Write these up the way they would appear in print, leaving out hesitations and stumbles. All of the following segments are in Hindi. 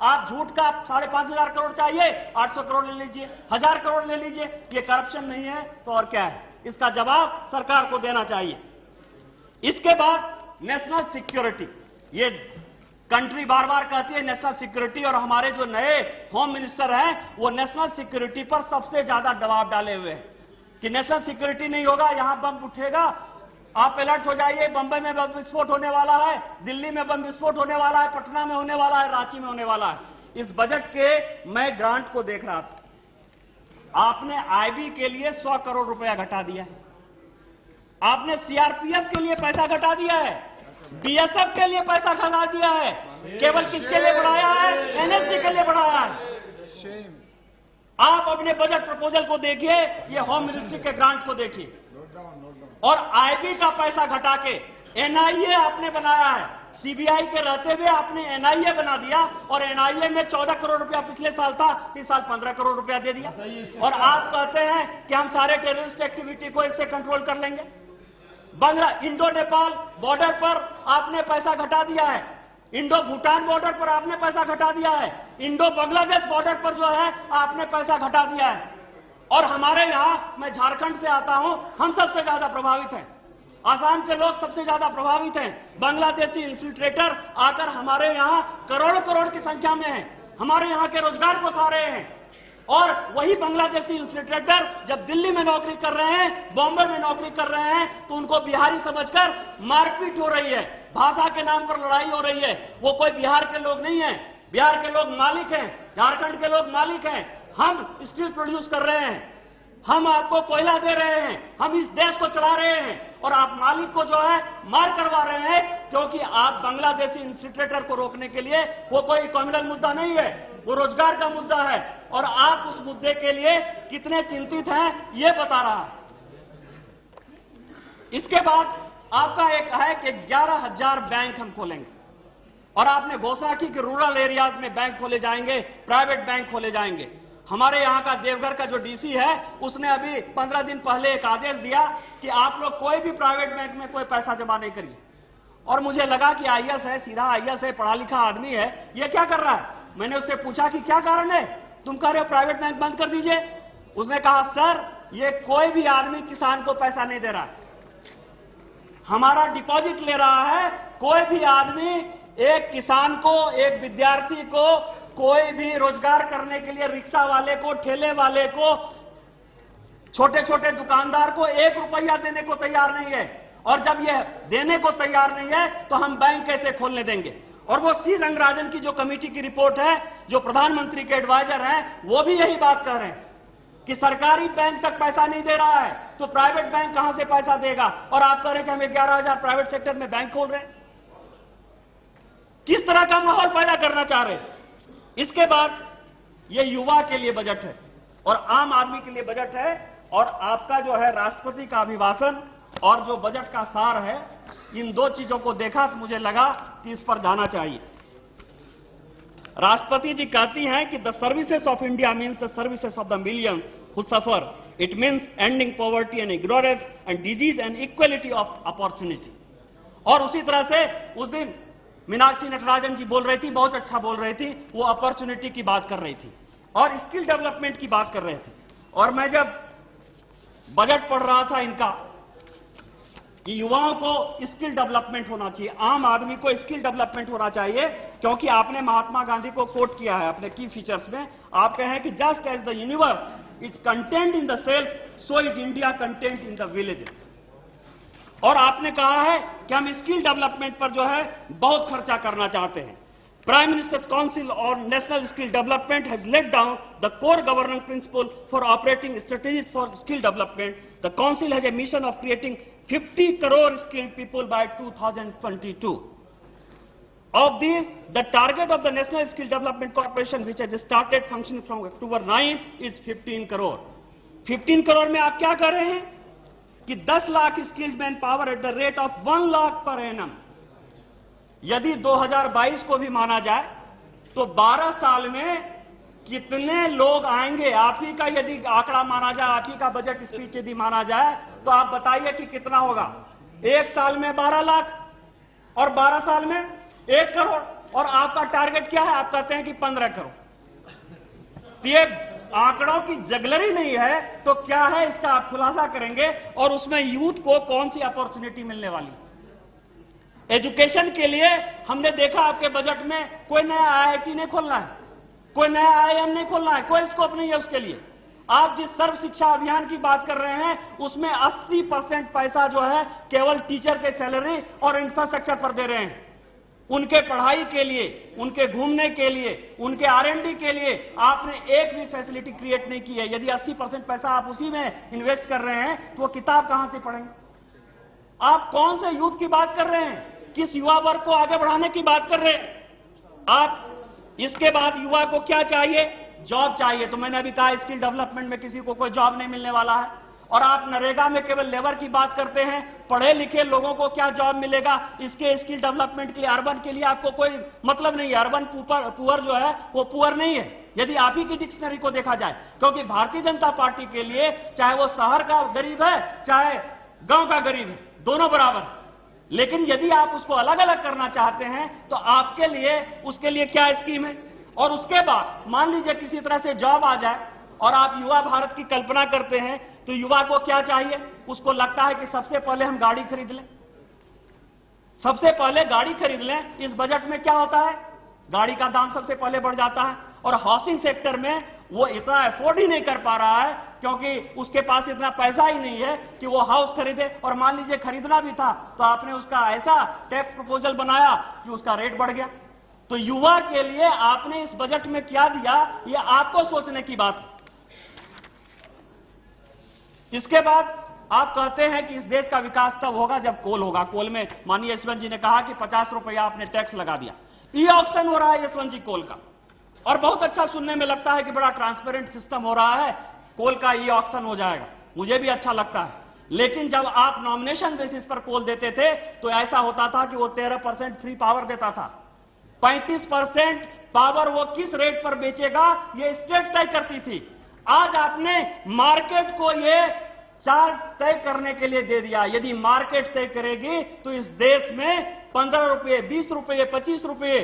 आप झूठ का 5,500 करोड़ चाहिए, 800 करोड़ ले लीजिए, 1,000 करोड़ ले लीजिए। ये करप्शन नहीं है तो और क्या है? इसका जवाब सरकार को देना चाहिए। इसके बाद नेशनल सिक्योरिटी, ये कंट्री बार बार कहती है नेशनल सिक्योरिटी, और हमारे जो नए होम मिनिस्टर हैं वो नेशनल सिक्योरिटी पर सबसे ज्यादा दबाव डाले हुए हैं कि नेशनल सिक्योरिटी नहीं होगा, यहां बम उठेगा, आप अलर्ट हो जाइए, बंबई में बम विस्फोट होने वाला है, दिल्ली में बम विस्फोट होने वाला है, पटना में होने वाला है, रांची में होने वाला है। इस बजट के मैं ग्रांट को देख रहा था, आपने आईबी के लिए 100 करोड़ रुपया घटा दिया है, आपने सीआरपीएफ के लिए पैसा घटा दिया है, बीएसएफ के लिए पैसा घटा दिया है। केवल किसके लिए बढ़ाया है? एनएसजी के लिए बढ़ाया है। आप अपने बजट प्रपोजल को देखिए, ये होम मिनिस्ट्री के ग्रांट को देखिए, और आईबी का पैसा घटा के एनआईए आपने बनाया है। सीबीआई के रहते हुए आपने एनआईए बना दिया, और एनआईए में 14 करोड़ रुपया पिछले साल था, इस साल 15 करोड़ रुपया दे दिया, और आप कहते हैं कि हम सारे टेररिस्ट एक्टिविटी को इससे कंट्रोल कर लेंगे। इंडो नेपाल बॉर्डर पर आपने पैसा घटा दिया है, इंडो भूटान बॉर्डर पर आपने पैसा घटा दिया है, इंडो बांग्लादेश बॉर्डर पर जो है आपने पैसा घटा दिया है। और हमारे यहां, मैं झारखंड से आता हूं, हम सबसे ज्यादा प्रभावित हैं, आसाम के लोग सबसे ज्यादा प्रभावित हैं। बांग्लादेशी इन्फिल्ट्रेटर आकर हमारे यहां करोड़ों करोड़ की संख्या में हैं, हमारे यहां के रोजगार को खा रहे हैं, और वही बांग्लादेशी इन्फिल्ट्रेटर जब दिल्ली में नौकरी कर रहे हैं, बॉम्बे में नौकरी कर रहे हैं, तो उनको बिहारी समझकर मारपीट हो रही है, भाषा के नाम पर लड़ाई हो रही है। वो कोई बिहार के लोग नहीं है, बिहार के लोग मालिक हैं, झारखंड के लोग मालिक हैं। हम स्टील प्रोड्यूस कर रहे हैं, हम आपको कोयला दे रहे हैं, हम इस देश को चला रहे हैं, और आप मालिक को जो है मार करवा रहे हैं, क्योंकि आप बांग्लादेशी इन्फिल्ट्रेटर को रोकने के लिए, वो कोई कम्युनल मुद्दा नहीं है, वो रोजगार का मुद्दा है, और आप उस मुद्दे के लिए कितने चिंतित हैं ये बता रहा है। इसके बाद आपका एक है कि 11,000 बैंक हम खोलेंगे, और आपने घोषणा की कि रूरल एरियाज में बैंक खोले जाएंगे, प्राइवेट बैंक खोले जाएंगे। हमारे यहां का देवघर का जो डीसी है, उसने अभी 15 दिन पहले एक आदेश दिया कि आप लोग कोई भी प्राइवेट बैंक में कोई पैसा जमा नहीं करिए। और मुझे लगा कि आईएएस है, सीधा आईएएस है, पढ़ा लिखा आदमी है, ये क्या कर रहा है? मैंने उससे पूछा कि क्या कारण है, तुम कह रहे हो प्राइवेट बैंक बंद कर दीजिए। उसने कहा सर, ये कोई भी आदमी किसान को पैसा नहीं दे रहा है, हमारा डिपॉजिट ले रहा है। कोई भी आदमी एक किसान को, एक विद्यार्थी को, कोई भी रोजगार करने के लिए रिक्शा वाले को, ठेले वाले को, छोटे छोटे दुकानदार को 1 रुपया देने को तैयार नहीं है। और जब यह देने को तैयार नहीं है तो हम बैंक कैसे खोलने देंगे? और वो सी रंगराजन की जो कमेटी की रिपोर्ट है, जो प्रधानमंत्री के एडवाइजर हैं, वो भी यही बात कर रहे हैं कि सरकारी बैंक तक पैसा नहीं दे रहा है तो प्राइवेट बैंक कहां से पैसा देगा? और आप कह रहे हैं कि हम 11,000 प्राइवेट सेक्टर में बैंक खोल रहे हैं। किस तरह का माहौल पैदा करना चाह रहे हैं? इसके बाद ये युवा के लिए बजट है और आम आदमी के लिए बजट है, और आपका जो है राष्ट्रपति का अभिभाषण और जो बजट का सार है, इन दो चीजों को देखा तो मुझे लगा कि इस पर जाना चाहिए। राष्ट्रपति जी कहती हैं कि the services of India means the services of the millions who suffer, it means ending poverty and ignorance and disease and equality of opportunity. और उसी तरह से उस दिन मीनाक्षी नटराजन जी बोल रही थी, बहुत अच्छा बोल रही थी, वो अपॉर्चुनिटी की बात कर रही थी और स्किल डेवलपमेंट की बात कर रहे थे। और मैं जब बजट पढ़ रहा था इनका कि युवाओं को स्किल डेवलपमेंट होना चाहिए, आम आदमी को स्किल डेवलपमेंट होना चाहिए, क्योंकि आपने महात्मा गांधी को कोट किया है अपने की फीचर्स में। आप कहे हैं कि just as the universe is content in the self, so is India content in the villages. और आपने कहा है कि हम स्किल डेवलपमेंट पर जो है बहुत खर्चा करना चाहते हैं। Prime ministers council on national skill development has let down the core governing principle for operating strategies for skill development. The council has a mission of creating 50 crore skilled people by 2022. Of these, the target of the National Skill Development Corporation, which has started functioning from October 9, is 15 crore. 15 crore में आप क्या कर रहे हैं कि 10 lakh skilled man power at the rate of 1 lakh per annum. यदि 2022 को भी माना जाए तो 12 साल में कितने लोग आएंगे? आप ही का यदि आंकड़ा माना जाए, आप ही का बजट स्पीच यदि माना जाए, तो आप बताइए कि कितना होगा। 1 साल में 12 लाख और 12 साल में 1 करोड़। और आपका टारगेट क्या है? आप कहते हैं कि 15 करोड़। तो ये आंकड़ों की जगलरी नहीं है तो क्या है, इसका आप खुलासा करेंगे। और उसमें यूथ को कौन सी अपॉर्चुनिटी मिलने वाली? एजुकेशन के लिए हमने देखा आपके बजट में कोई नया आईआईटी नहीं खोलना है, कोई नया आईआईएम नहीं खोलना है, कोई स्कोप नहीं है उसके लिए। आप जिस सर्व शिक्षा अभियान की बात कर रहे हैं उसमें 80% पैसा जो है केवल टीचर के सैलरी और इंफ्रास्ट्रक्चर पर दे रहे हैं। उनके पढ़ाई के लिए, उनके घूमने के लिए, उनके आरएनडी के लिए आपने एक भी फैसिलिटी क्रिएट नहीं की है। यदि 80% पैसा आप उसी में इन्वेस्ट कर रहे हैं तो वो किताब कहां से पढ़ेंगे? आप कौन से यूथ की बात कर रहे हैं? किस युवा वर्ग को आगे बढ़ाने की बात कर रहे हैं आप? इसके बाद युवा को क्या चाहिए? जॉब चाहिए। तो मैंने अभी कहा स्किल डेवलपमेंट में किसी को कोई जॉब नहीं मिलने वाला है। और आप नरेगा में केवल लेबर की बात करते हैं, पढ़े लिखे लोगों को क्या जॉब मिलेगा? इसके स्किल डेवलपमेंट के लिए, अर्बन के लिए आपको कोई मतलब नहीं है। अर्बन पुअर जो है वो पुअर नहीं है यदि आप ही की डिक्शनरी को देखा जाए, क्योंकि भारतीय जनता पार्टी के लिए चाहे वो शहर का गरीब है चाहे गांव का गरीब है, दोनों बराबर है। लेकिन यदि आप उसको अलग अलग करना चाहते हैं तो आपके लिए उसके लिए क्या स्कीम है? और उसके बाद मान लीजिए किसी तरह से जॉब आ जाए और आप युवा भारत की कल्पना करते हैं तो युवा को क्या चाहिए? उसको लगता है कि सबसे पहले हम गाड़ी खरीद लें, सबसे पहले गाड़ी खरीद लें। इस बजट में क्या होता है? गाड़ी का दाम सबसे पहले बढ़ जाता है और हाउसिंग सेक्टर में वो इतना अफोर्ड ही नहीं कर पा रहा है क्योंकि उसके पास इतना पैसा ही नहीं है कि वो हाउस खरीदे। और मान लीजिए खरीदना भी था तो आपने उसका ऐसा टैक्स प्रपोजल बनाया कि उसका रेट बढ़ गया। तो युवा के लिए आपने इस बजट में क्या दिया, ये आपको सोचने की बात है। इसके बाद आप कहते हैं कि इस देश का विकास तब होगा जब कोल होगा। कोल में माननीय यशवंत जी ने कहा कि 50 रुपया आपने टैक्स लगा दिया। ई ऑक्शन हो रहा है यशवंत जी कोल का, और बहुत अच्छा सुनने में लगता है कि बड़ा ट्रांसपेरेंट सिस्टम हो रहा है, कोल का ई ऑक्शन हो जाएगा। मुझे भी अच्छा लगता है। लेकिन जब आप नॉमिनेशन बेसिस पर कोल देते थे तो ऐसा होता था कि वो 13% फ्री पावर देता था। 35% पावर वो किस रेट पर बेचेगा ये स्टेट तय करती थी। आज आपने मार्केट को ये चार्ज तय करने के लिए दे दिया। यदि मार्केट तय करेगी तो इस देश में 15 रुपये, 20 रुपये, 25 रुपये,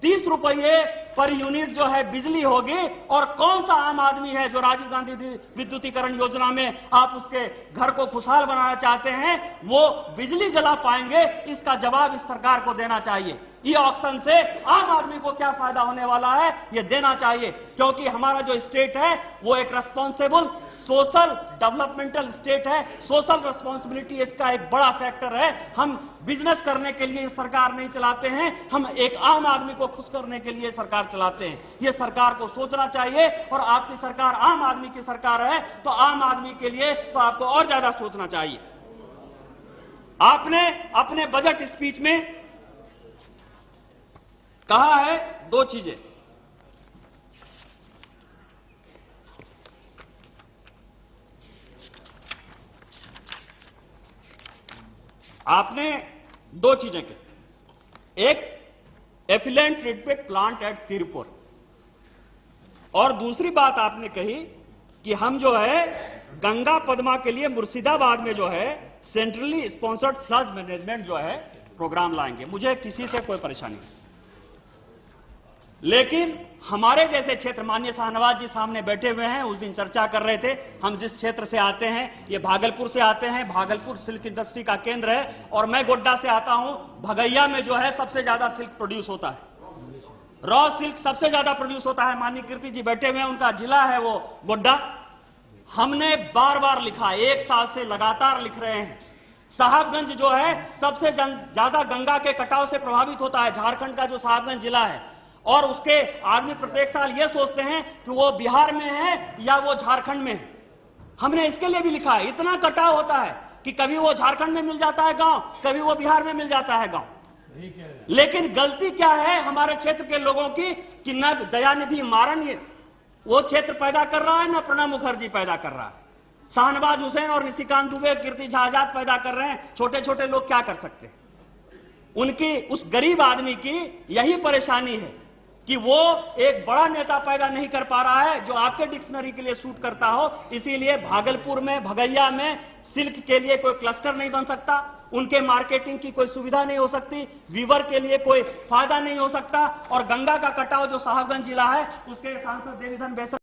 30 रुपये पर यूनिट जो है बिजली होगी। और कौन सा आम आदमी है जो राजीव गांधी विद्युतीकरण योजना में आप उसके घर को खुशहाल बनाना चाहते हैं वो बिजली जला पाएंगे? इसका जवाब इस सरकार को देना चाहिए। ई ऑक्शन से आम आदमी को क्या फायदा होने वाला है ये देना चाहिए, क्योंकि हमारा जो स्टेट है वो एक रेस्पॉन्सिबल सोशल डेवलपमेंटल स्टेट है। सोशल रेस्पॉन्सिबिलिटी इसका एक बड़ा फैक्टर है। हम बिजनेस करने के लिए सरकार नहीं चलाते हैं, हम एक आम आदमी को खुश करने के लिए सरकार चलाते हैं। ये सरकार को सोचना चाहिए। और आपकी सरकार आम आदमी की सरकार है तो आम आदमी के लिए तो आपको और ज्यादा सोचना चाहिए। आपने अपने बजट स्पीच में कहा है दो चीजें। आपने दो चीजें की, एक effluent treatment plant at Tiruppur, और दूसरी बात आपने कही कि हम जो है गंगा पद्मा के लिए मुर्शिदाबाद में जो है सेंट्रली स्पॉन्सर्ड फ्लड मैनेजमेंट जो है प्रोग्राम लाएंगे। मुझे किसी से कोई परेशानी नहीं, लेकिन हमारे जैसे क्षेत्र, माननीय शाहनवाज जी सामने बैठे हुए हैं, उस दिन चर्चा कर रहे थे। हम जिस क्षेत्र से आते हैं, ये भागलपुर से आते हैं, भागलपुर सिल्क इंडस्ट्री का केंद्र है। और मैं गोड्डा से आता हूं, भगैया में जो है सबसे ज्यादा सिल्क प्रोड्यूस होता है, रॉ सिल्क सबसे ज्यादा प्रोड्यूस होता है। माननीय कीर्ति जी बैठे हुए हैं, उनका जिला है वो गोड्डा। हमने बार बार लिखा, एक साल से लगातार लिख रहे हैं। साहबगंज जो है सबसे ज्यादा गंगा के कटाव से प्रभावित होता है, झारखंड का जो साहबगंज जिला है। और उसके आदमी प्रत्येक साल ये सोचते हैं कि वो बिहार में है या वो झारखंड में है। हमने इसके लिए भी लिखा है, इतना कटाव होता है कि कभी वो झारखंड में मिल जाता है गांव, कभी वो बिहार में मिल जाता है गांव। लेकिन गलती क्या है हमारे क्षेत्र के लोगों की कि न दयानिधि मारन वो क्षेत्र पैदा कर रहा है, न प्रणब मुखर्जी पैदा कर रहा है। शाहनवाज हुसैन और निशिकांत दुबे, कीर्ति झा आजाद पैदा कर रहे हैं। छोटे छोटे लोग क्या कर सकते हैं? उनकी, उस गरीब आदमी की यही परेशानी है कि वो एक बड़ा नेता पैदा नहीं कर पा रहा है जो आपके डिक्शनरी के लिए सूट करता हो। इसीलिए भागलपुर में, भगैया में सिल्क के लिए कोई क्लस्टर नहीं बन सकता, उनके मार्केटिंग की कोई सुविधा नहीं हो सकती, वीवर के लिए कोई फायदा नहीं हो सकता। और गंगा का कटाव जो साहबगंज जिला है, उसके सांसद देवीधर बेसर